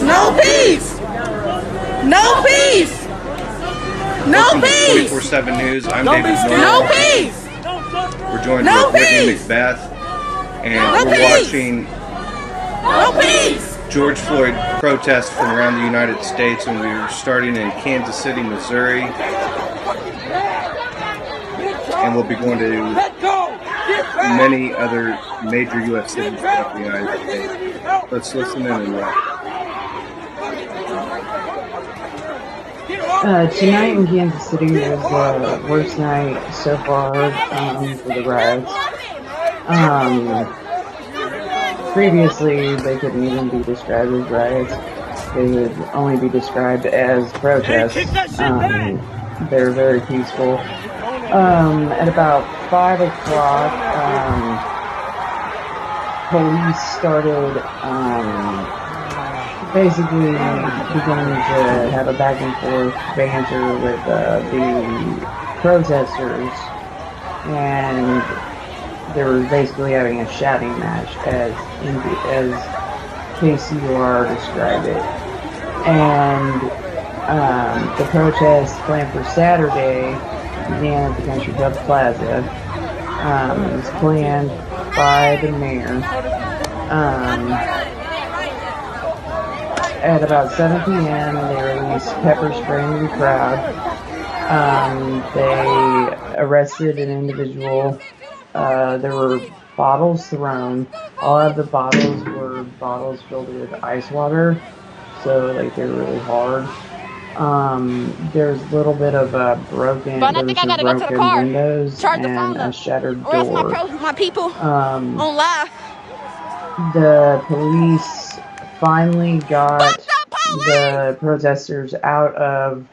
No peace! No peace! No peace! 24/7 News. I'm David. No peace! We're joined with Whitney Macbeth, and we're watching George Floyd protests from around the United States, and we're starting in Kansas City, Missouri, and we'll be going to many other major U.S. cities throughout the United States. Let's listen in and watch. Tonight in Kansas City was the worst night so far for the riots. Previously, they couldn't even be described as riots. They would only be described as protests. They're very peaceful. At about 5 o'clock, police started basically beginning to have a back and forth banter with the protesters, and they were basically having a shouting match, as KCOR described it. And the protest planned for Saturday began at the Country Club Plaza. It was planned by the mayor. At about 7 p.m., they released pepper spray into the crowd. They arrested an individual. There were bottles thrown. All of the bottles were bottles filled with ice water, so like they're really hard. There's a little bit of broken windows and a shattered door. My people on live. The police finally got the protesters out of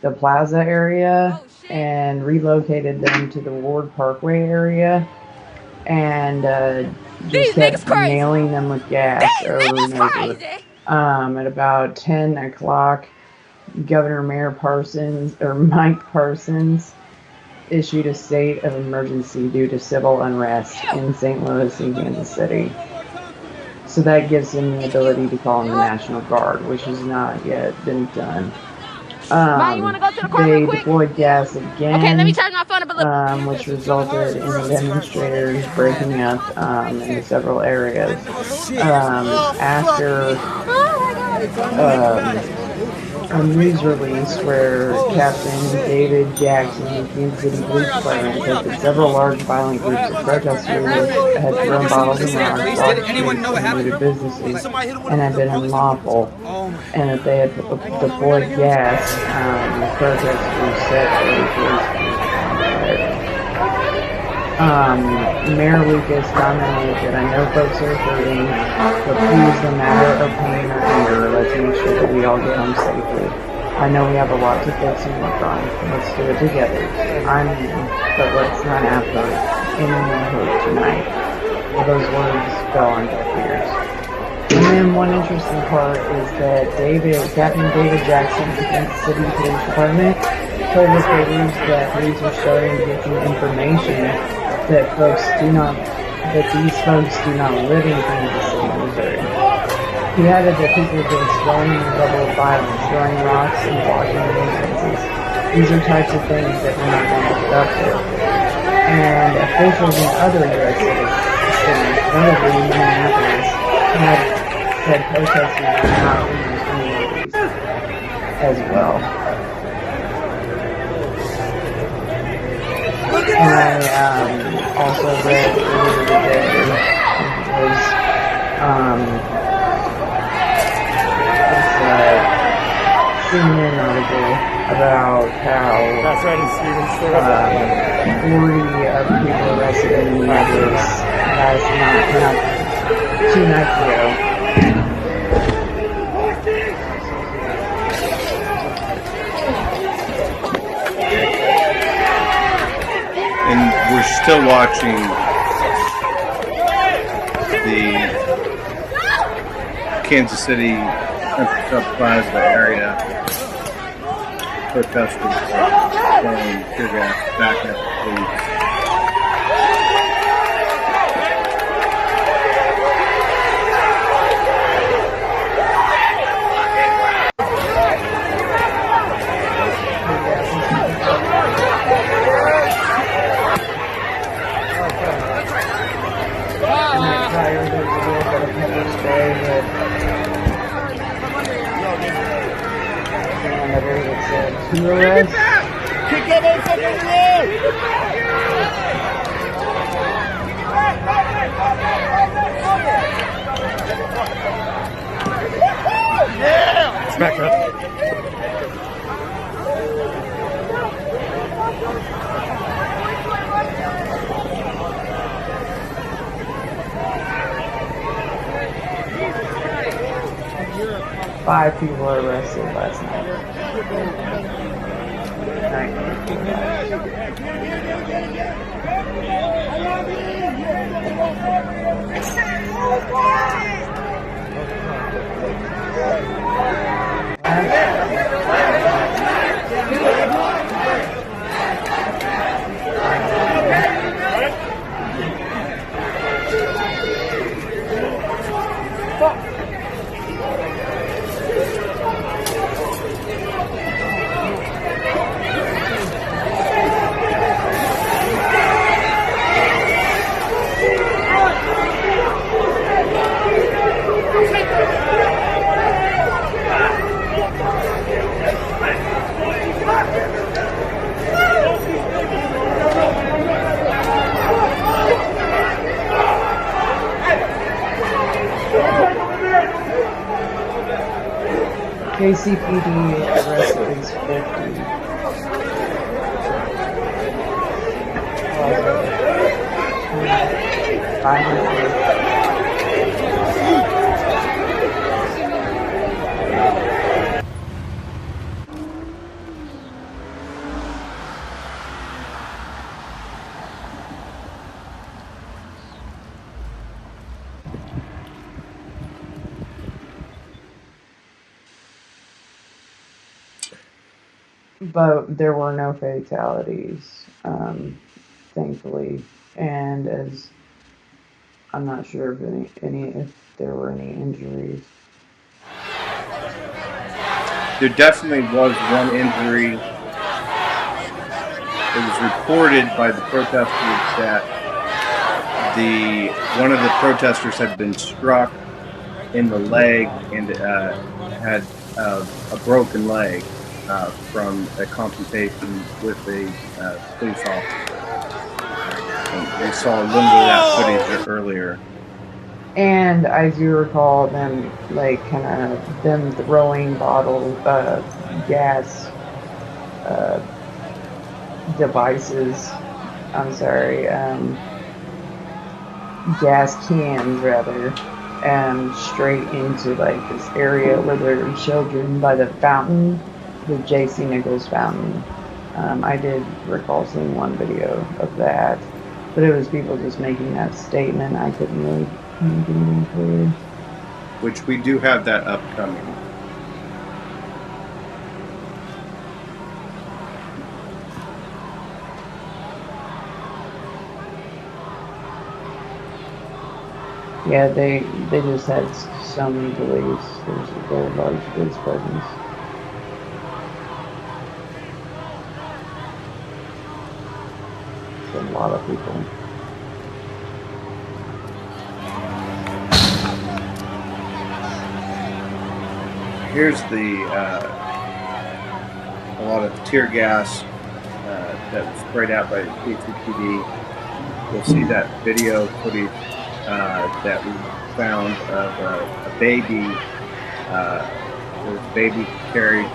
the plaza area and relocated them to the Ward Parkway area, and just kept nailing them with gas over and over. At about 10 o'clock, Mike Parsons issued a state of emergency due to civil unrest in St. Louis and Kansas City. So that gives him the ability to call in the National Guard, which has not yet been done. They deployed gas again, okay, let me charge my phone up a little. which resulted in the demonstrators breaking up into several areas. After a news release where Captain David Jackson of the Kansas City Police Department said that several large violent groups of protesters had thrown bottles and rocks off streets and looted businesses and had been unlawful, and that they had deployed gas. The protesters set a Mayor Lucas commented that I know folks are hurting, but please, no matter of pain or anger, let's make sure that we all get home safely. I know we have a lot to fix and work on. Let's do it together. I'm in, but let's not have any more hope tonight. Well, those words fell on deaf ears. And then one interesting part is that Captain David Jackson of the Kansas City Police Department told reporters that police are starting to get some information that these folks do not live in Kansas City, Missouri. He added that people have been swelling in the level of violence, throwing rocks and blocking entrances. These are types of things that we're not going to put up with. And officials in other U.S. cities, notably in Minneapolis, have said protesters are not in those communities as well. And I also read earlier today was CNN article about how 40 of the people arrested in Minneapolis not 2 nights ago. And we're still watching the Kansas City Country Club Plaza area. Protesters throwing tear gas back at the police. Two arrests. Kick that motherfucker on the road! Yeah! Smack up. 5 people were arrested last night. 19. KCPD arrested at least 50. But there were no fatalities, thankfully, and as I'm not sure if if there were any injuries. There definitely was one injury. It was reported by the protesters that one of the protesters had been struck in the leg and had a broken leg from a confrontation with a police officer. We saw a little bit of that footage earlier. And I do recall them, them throwing bottles, gas devices, gas cans rather, straight into this area where there were children by the fountain, the JC Nichols Fountain. I did recall seeing one video of that, but it was people just making that statement. I couldn't really make anything clear. Which we do have that upcoming. Yeah, they just had so many delays. There's a very large police presence. It's a lot of people. Here's a lot of tear gas that was sprayed out by the KCPD. You'll see that video footage that we found of a baby. There was a baby carried,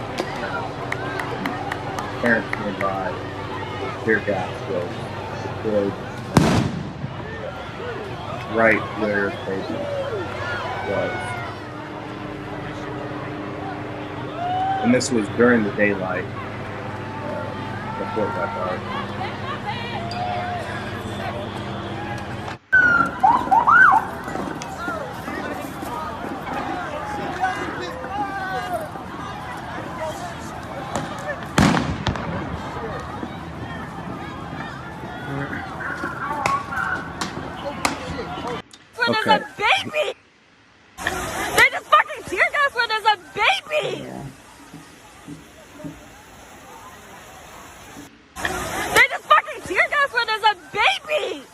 parents nearby. Tear gas was deployed right where the baby was. And this was during the daylight, before it got dark. When there's a baby! They just fucking tear gas when there's a baby! Yeah. They just fucking tear gas when there's a baby!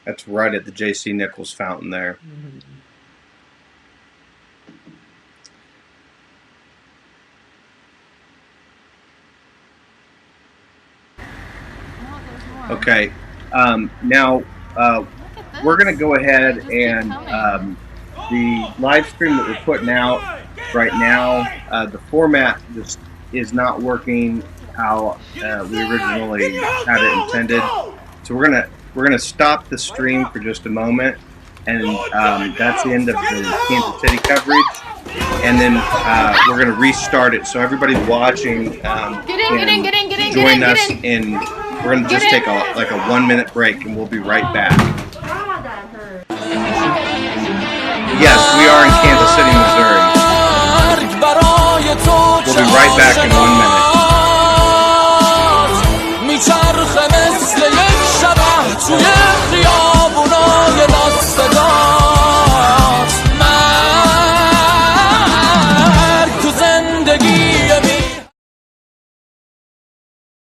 That's right at the JC Nichols Fountain there. Okay. Now we're going to go ahead and the live stream that we're putting out right now, the format just is not working how we originally had it intended. So we're gonna stop the stream for just a moment, and that's the end of the Kansas City coverage. And then we're gonna restart it. So everybody watching join us, and we're gonna just take a 1 minute break, and we'll be right back. Yes, we are in Kansas City, Missouri. We'll be right back in